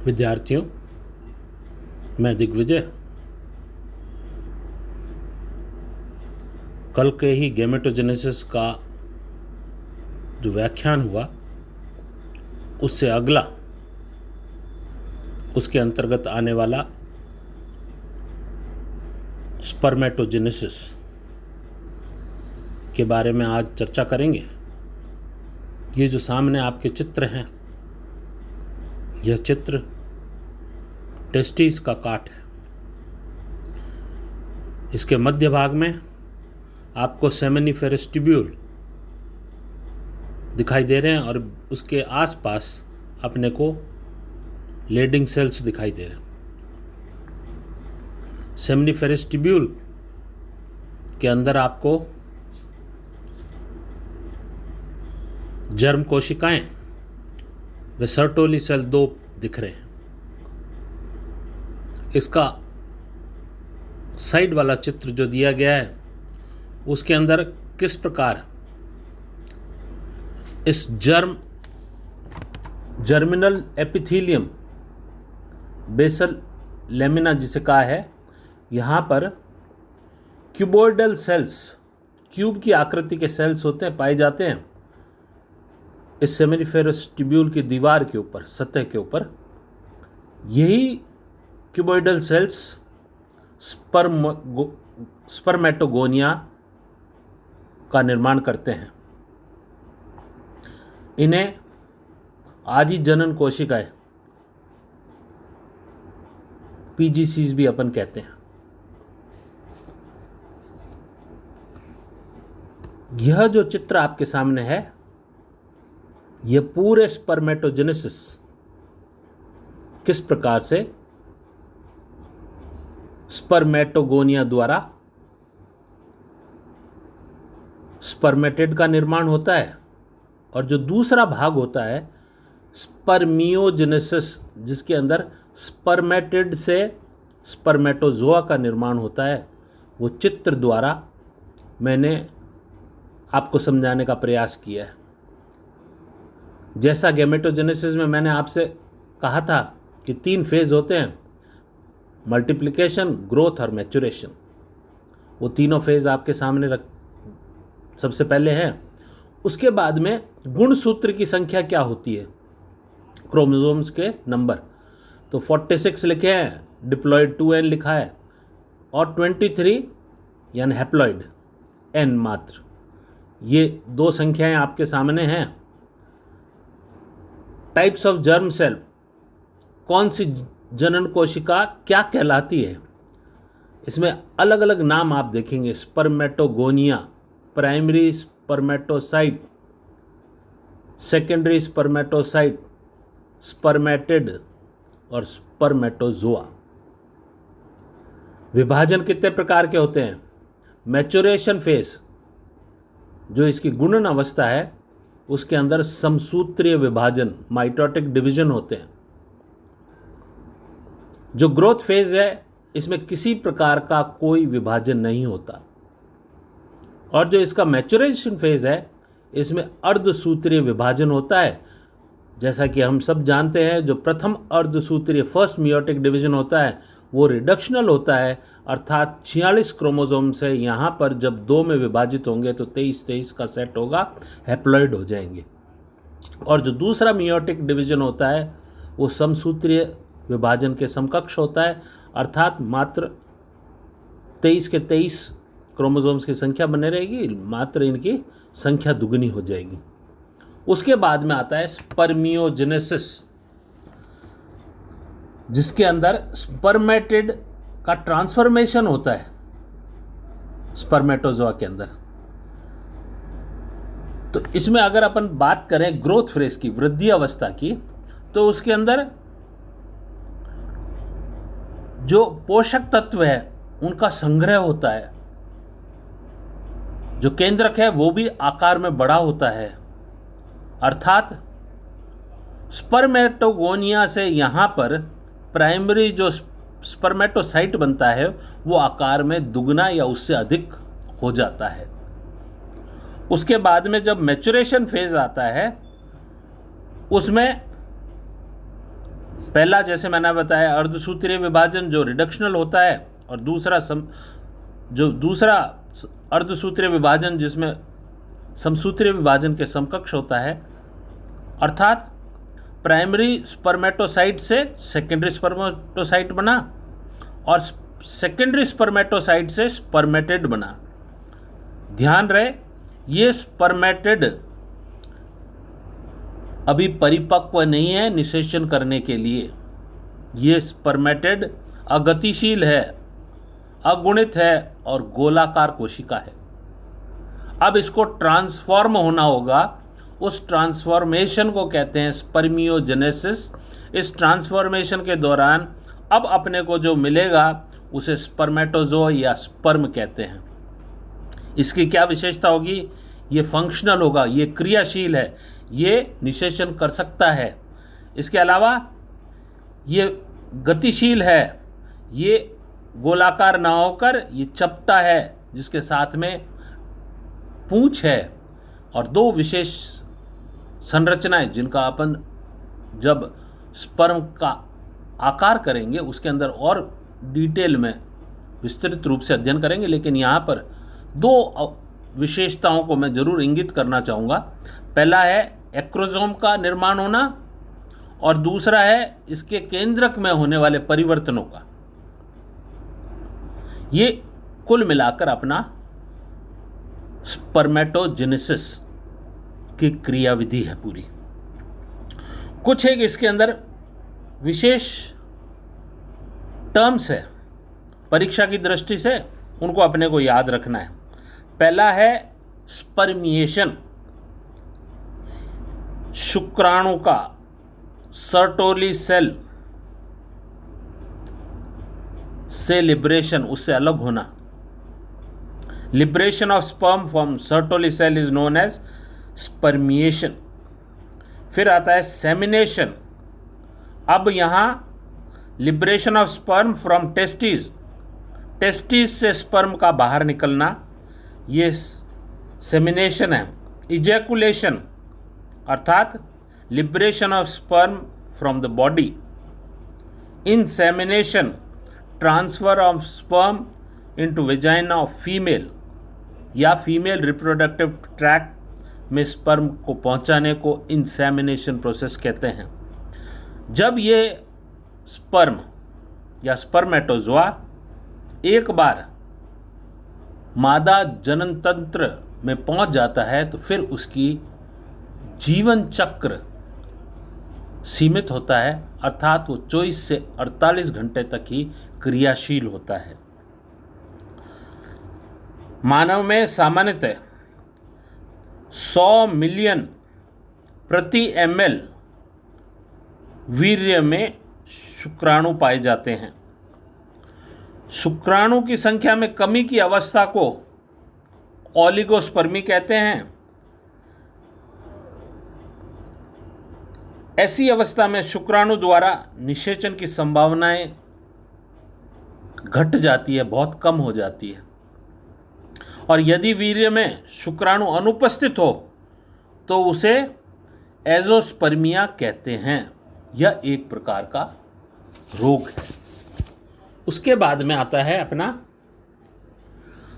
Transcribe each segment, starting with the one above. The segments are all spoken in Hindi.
विद्यार्थियों, मैं दिग्विजय कल के ही गैमेटोजेनेसिस का जो व्याख्यान हुआ उससे अगला उसके अंतर्गत आने वाला स्पर्मेटोजेनेसिस के बारे में आज चर्चा करेंगे। ये जो सामने आपके चित्र हैं, यह चित्र टेस्टिस का काट है। इसके मध्य भाग में आपको सेमिनिफेरस ट्यूब्यूल दिखाई दे रहे हैं और उसके आसपास अपने को लेडिंग सेल्स दिखाई दे रहे हैं। सेमिनिफेरस ट्यूब्यूल के अंदर आपको जर्म कोशिकाएं व सर्टोली सेल 2 दिख रहे हैं। इसका साइड वाला चित्र जो दिया गया है उसके अंदर किस प्रकार इस जर्मिनल एपिथेलियम बेसल लेमिना जिसे कहा है, यहाँ पर क्यूबोइडल सेल्स, क्यूब की आकृति के सेल्स होते हैं, पाए जाते हैं इस सेमिनिफेरस ट्यूब्यूल की दीवार के ऊपर, सतह के ऊपर। यही क्यूबोइडल सेल्स स्पर्मेटोगोनिया का निर्माण करते हैं। इन्हें आदि जनन कोशिकाएं, पीजीसीज भी अपन कहते हैं। यह जो चित्र आपके सामने है, यह पूरे स्पर्मेटोजेनेसिस किस प्रकार से स्पर्मेटोगोनिया द्वारा स्पर्मेटिड का निर्माण होता है, और जो दूसरा भाग होता है स्पर्मियोजेनेसिस, जिसके अंदर स्पर्मेटिड से स्पर्मेटोजोआ का निर्माण होता है, वो चित्र द्वारा मैंने आपको समझाने का प्रयास किया है। जैसा गैमेटोजेनेसिस में मैंने आपसे कहा था कि 3 फेज होते हैं, मल्टीप्लिकेशन, ग्रोथ और मैच्योरेशन। वो तीनों फेज आपके सामने सबसे पहले हैं। उसके बाद में गुणसूत्र की संख्या क्या होती है, क्रोमोसोम्स के नंबर, तो 46 लिखे हैं, डिप्लॉयड 2n लिखा है, और 23 यानी हैप्लॉयड n मात्र। ये 2 संख्याएं आपके सामने हैं। टाइप्स ऑफ जर्म सेल, कौन सी जनन कोशिका क्या कहलाती है, इसमें अलग अलग नाम आप देखेंगे। Spermatogonia, primary spermatocyte, secondary spermatocyte, spermatid और स्पर्मेटोजोआ। विभाजन कितने प्रकार के होते हैं? मैच्योरेशन फेज, जो इसकी गुणन अवस्था है, उसके अंदर समसूत्रीय विभाजन, माइटोटिक डिवीजन होते हैं। जो ग्रोथ फेज है, इसमें किसी प्रकार का कोई विभाजन नहीं होता। और जो इसका मैच्योरेशन फेज है, इसमें अर्धसूत्रीय विभाजन होता है। जैसा कि हम सब जानते हैं, जो प्रथम अर्धसूत्रीय फर्स्ट मियोटिक डिवीजन होता है वो रिडक्शनल होता है, अर्थात 46 क्रोमोसोम से यहाँ पर जब 2 में विभाजित होंगे तो 23 का सेट होगा, हैप्लॉइड हो जाएंगे। और जो दूसरा मियोटिक डिवीजन होता है वो समसूत्रीय विभाजन के समकक्ष होता है, अर्थात मात्र 23 के 23 क्रोमोसोम्स की संख्या बने रहेगी, मात्र इनकी संख्या दुगनी हो जाएगी। उसके बाद में आता है स्पर्मियोजेनेसिस, जिसके अंदर स्पर्मेटिड का ट्रांसफॉर्मेशन होता है स्पर्मेटोजोआ के अंदर। तो इसमें अगर अपन बात करें ग्रोथ फेज की, वृद्धि अवस्था की, तो उसके अंदर जो पोषक तत्व है उनका संग्रह होता है। जो केंद्रक है वो भी आकार में बड़ा होता है, अर्थात स्पर्मेटोगोनिया से यहाँ पर प्राइमरी जो स्पर्मेटोसाइट बनता है वो आकार में दुगना या उससे अधिक हो जाता है। उसके बाद में जब मैच्योरेशन फेज आता है, उसमें पहला जैसे मैंने बताया अर्धसूत्रीय विभाजन जो रिडक्शनल होता है, और दूसरा अर्धसूत्रीय विभाजन जिसमें समसूत्रीय विभाजन के समकक्ष होता है, अर्थात प्राइमरी स्पर्मेटोसाइट से सेकेंडरी स्पर्मेटोसाइट बना और सेकेंडरी स्पर्मेटोसाइट से स्पर्मेटिड बना। ध्यान रहे ये स्पर्मेटिड अभी परिपक्व नहीं है निषेचन करने के लिए। ये स्पर्मेटिड अगतिशील है, अगुणित है और गोलाकार कोशिका है। अब इसको ट्रांसफॉर्म होना होगा, उस ट्रांसफॉर्मेशन को कहते हैं स्पर्मियोजेनेसिस। इस ट्रांसफॉर्मेशन के दौरान अब अपने को जो मिलेगा उसे स्पर्मेटोजोआ या स्पर्म कहते हैं। इसकी क्या विशेषता होगी? ये फंक्शनल होगा, ये क्रियाशील है, ये निषेचन कर सकता है। इसके अलावा ये गतिशील है, ये गोलाकार ना होकर ये चपटा है जिसके साथ में पूंछ है, और दो विशेष संरचनाएं जिनका अपन जब स्पर्म का आकार करेंगे उसके अंदर और डिटेल में विस्तृत रूप से अध्ययन करेंगे, लेकिन यहाँ पर दो विशेषताओं को मैं जरूर इंगित करना चाहूँगा। पहला है एक्रोसोम का निर्माण होना और दूसरा है इसके केंद्रक में होने वाले परिवर्तनों का। ये कुल मिलाकर अपना स्पर्मेटोजेनेसिस की क्रियाविधि है पूरी। कुछ एक इसके अंदर विशेष टर्म्स है, परीक्षा की दृष्टि से उनको अपने को याद रखना है। पहला है स्पर्मिएशन, शुक्राणु का सर्टोली सेल से लिबरेशन, उससे अलग होना। Liberation of sperm from Sertoli cell is known as spermiation. फिर आता है सेमिनेशन। अब यहां liberation of sperm from testis, testis से स्पर्म का बाहर निकलना, ये सेमिनेशन है। इजैकुलेशन अर्थात liberation of sperm from the body. Insemination transfer of sperm into vagina of female, या फीमेल रिप्रोडक्टिव ट्रैक्ट में स्पर्म को पहुंचाने को इंसेमिनेशन प्रोसेस कहते हैं। जब ये स्पर्म या स्पर्मेटोजोआ एक बार मादा जनन तंत्र में पहुंच जाता है तो फिर उसकी जीवन चक्र सीमित होता है, अर्थात वो 24 से 48 घंटे तक ही क्रियाशील होता है। मानव में सामान्यतः 100 मिलियन प्रति ml वीर्य में शुक्राणु पाए जाते हैं। शुक्राणु की संख्या में कमी की अवस्था को ओलिगोस्पर्मी कहते हैं। ऐसी अवस्था में शुक्राणु द्वारा निषेचन की संभावनाएं घट जाती है, बहुत कम हो जाती है। और यदि वीर्य में शुक्राणु अनुपस्थित हो तो उसे एजोस्पर्मिया कहते हैं। यह एक प्रकार का रोग है। उसके बाद में आता है अपना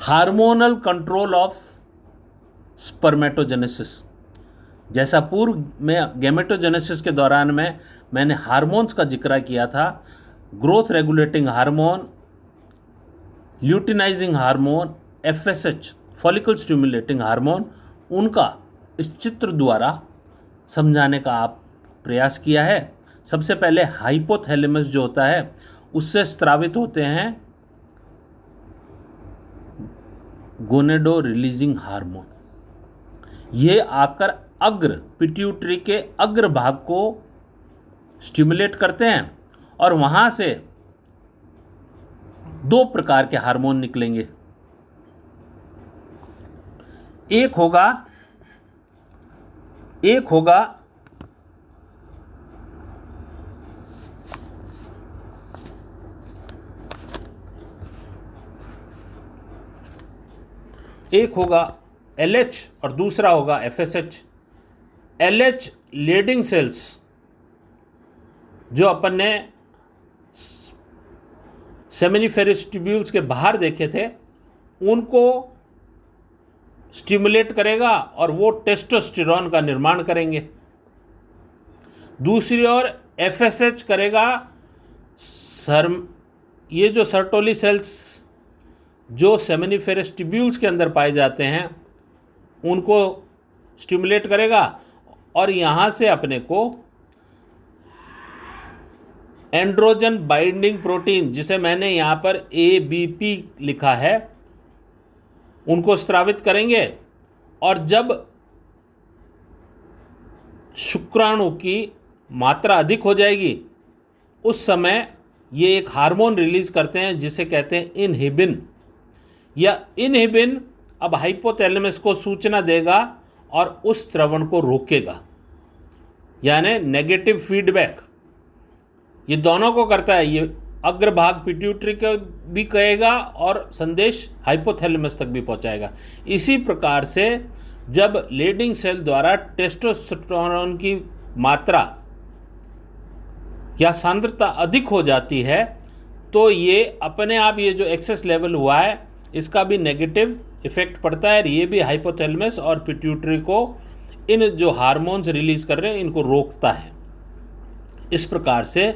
हार्मोनल कंट्रोल ऑफ स्पर्मेटोजेनेसिस। जैसा पूर्व में गैमेटोजेनेसिस के दौरान में मैंने हार्मोन्स का जिक्र किया था, growth regulating hormone, luteinizing hormone, FSH follicle stimulating hormone, उनका इस चित्र द्वारा समझाने का आप प्रयास किया है। सबसे पहले हाइपोथैलेमस जो होता है उससे स्रावित होते हैं गोनेडो रिलीजिंग हार्मोन। ये आकर अग्र पिट्यूटरी के अग्र भाग को स्टिमुलेट करते हैं और वहाँ से दो प्रकार के हार्मोन निकलेंगे। एक होगा LH और दूसरा होगा FSH। LH लीडिंग सेल्स जो अपन ने सेमिनिफेरस ट्यूब्यूल्स के बाहर देखे थे उनको स्टिमुलेट करेगा और वो टेस्टोस्टेरोन का निर्माण करेंगे। दूसरी ओर एफएसएच करेगा ये जो सर्टोली सेल्स जो सेमिनिफेरस ट्यूब्यूल्स के अंदर पाए जाते हैं उनको स्टिमुलेट करेगा और यहाँ से अपने को एंड्रोजन बाइंडिंग प्रोटीन, जिसे मैंने यहाँ पर ABP लिखा है, उनको स्रावित करेंगे। और जब शुक्राणु की मात्रा अधिक हो जाएगी उस समय ये एक हार्मोन रिलीज करते हैं जिसे कहते हैं इनहिबिन। या इनहिबिन अब हाइपोथैलेमस को सूचना देगा और उस स्रवण को रोकेगा, यानी नेगेटिव फीडबैक ये दोनों को करता है। ये अग्रभाग पिट्यूटरी को भी कहेगा और संदेश हाइपोथैलेमस तक भी पहुंचाएगा। इसी प्रकार से जब लेडिंग सेल द्वारा टेस्टोस्टेरोन की मात्रा या सांद्रता अधिक हो जाती है तो ये अपने आप ये जो एक्सेस लेवल हुआ है इसका भी नेगेटिव इफेक्ट पड़ता है। ये भी हाइपोथैलेमस और पिट्यूटरी को इन जो हार्मोन्स रिलीज कर रहे हैं इनको रोकता है। इस प्रकार से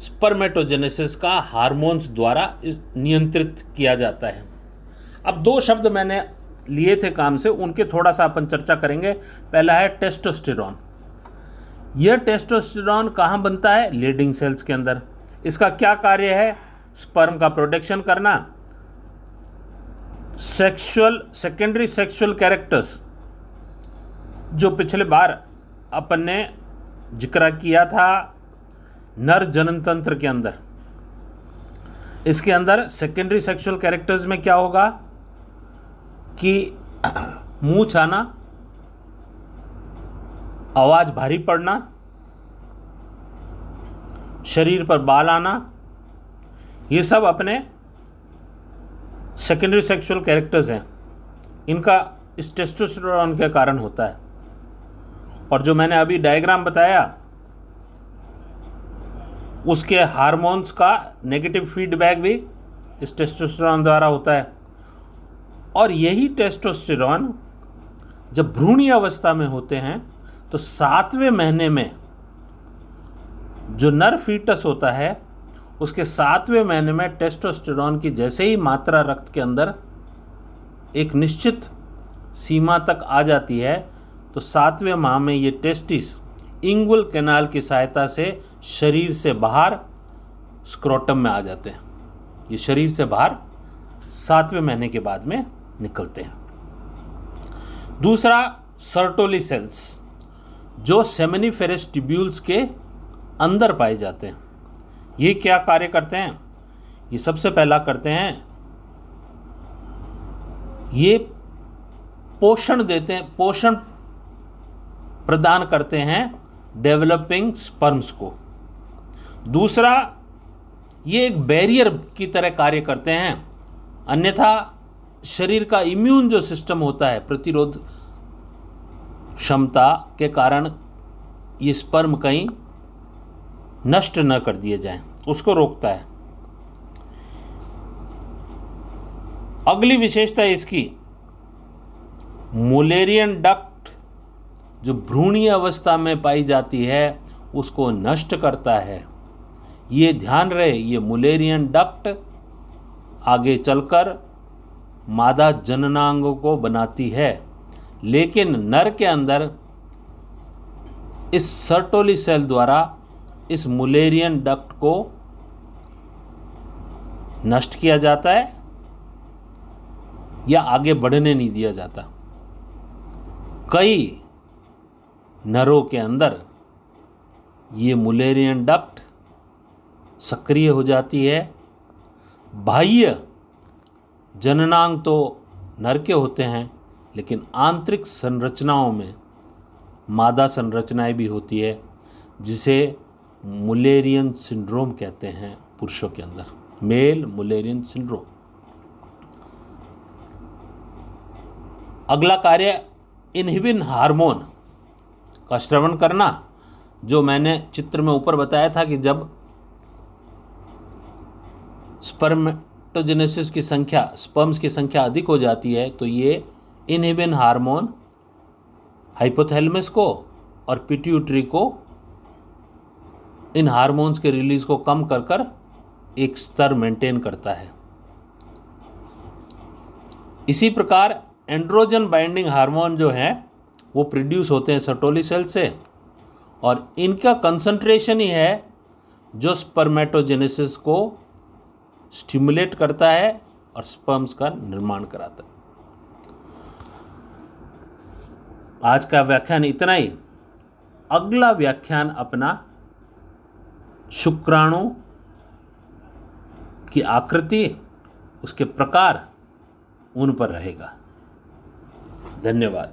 स्पर्मेटोजेनेसिस का हार्मोन्स द्वारा नियंत्रित किया जाता है। अब दो शब्द मैंने लिए थे काम से, उनके थोड़ा सा अपन चर्चा करेंगे। पहला है टेस्टोस्टेरोन। यह टेस्टोस्टेरोन कहाँ बनता है? लीडिंग सेल्स के अंदर। इसका क्या कार्य है? स्पर्म का प्रोडक्शन करना, सेकेंडरी सेक्सुअल कैरेक्टर्स जो पिछले बार अपन ने जिक्र किया था नर जनन तंत्र के अंदर। इसके अंदर सेकेंडरी सेक्सुअल कैरेक्टर्स में क्या होगा कि मुंह छाना, आवाज भारी पड़ना, शरीर पर बाल आना, ये सब अपने सेकेंडरी सेक्सुअल कैरेक्टर्स हैं। इनका इस टेस्टोस्टेरोन के कारण होता है। और जो मैंने अभी डायग्राम बताया उसके हार्मोन्स का नेगेटिव फीडबैक भी इस टेस्टोस्टेरोन द्वारा होता है। और यही टेस्टोस्टेरोन जब भ्रूणीय अवस्था में होते हैं तो 7वें महीने में जो नर फीटस होता है उसके 7वें महीने में टेस्टोस्टेरोन की जैसे ही मात्रा रक्त के अंदर एक निश्चित सीमा तक आ जाती है तो 7वें माह में ये टेस्टिस इंगुअल कैनाल की सहायता से शरीर से बाहर स्क्रोटम में आ जाते हैं। ये शरीर से बाहर 7वें महीने के बाद में निकलते हैं। दूसरा, सर्टोली सेल्स जो सेमिनिफेरस ट्यूब्यूल्स के अंदर पाए जाते हैं। ये क्या कार्य करते हैं? ये सबसे पहला करते हैं, ये पोषण देते हैं, पोषण प्रदान करते हैं डेवलपिंग स्पर्म्स को। दूसरा, ये एक बैरियर की तरह कार्य करते हैं, अन्यथा शरीर का इम्यून जो सिस्टम होता है, प्रतिरोध क्षमता के कारण ये स्पर्म कहीं नष्ट न कर दिए जाएं, उसको रोकता है। अगली विशेषता इसकी मुलेरियन डक्ट जो भ्रूणीय अवस्था में पाई जाती है उसको नष्ट करता है। ये ध्यान रहे, ये मुलेरियन डक्ट आगे चलकर मादा जननांगों को बनाती है, लेकिन नर के अंदर इस सर्टोली सेल द्वारा इस मुलेरियन डक्ट को नष्ट किया जाता है या आगे बढ़ने नहीं दिया जाता। कई नरों के अंदर ये मुलेरियन डक्ट सक्रिय हो जाती है। बाह्य जननांग तो नर के होते हैं, लेकिन आंतरिक संरचनाओं में मादा संरचनाएं भी होती है, जिसे मुलेरियन सिंड्रोम कहते हैं पुरुषों के अंदर, मेल मुलेरियन सिंड्रोम। अगला कार्य इनहिबिन हार्मोन का स्रवण करना, जो मैंने चित्र में ऊपर बताया था कि जब स्पर्मेटोजेनेसिस की संख्या, स्पर्म्स की संख्या अधिक हो जाती है तो ये इनहिबिन हार्मोन हाइपोथैलेमस को और पिट्यूटरी को इन हार्मोन्स के रिलीज को कम कर कर एक स्तर मेंटेन करता है। इसी प्रकार एंड्रोजन बाइंडिंग हार्मोन जो हैं वो प्रोड्यूस होते हैं सर्टोली सेल से, और इनका कंसंट्रेशन ही है जो स्पर्मेटोजेनेसिस को स्टिमुलेट करता है और स्पर्म्स का निर्माण कराता है। आज का व्याख्यान इतना ही। अगला व्याख्यान अपना शुक्राणु की आकृति, उसके प्रकार, उन पर रहेगा। धन्यवाद।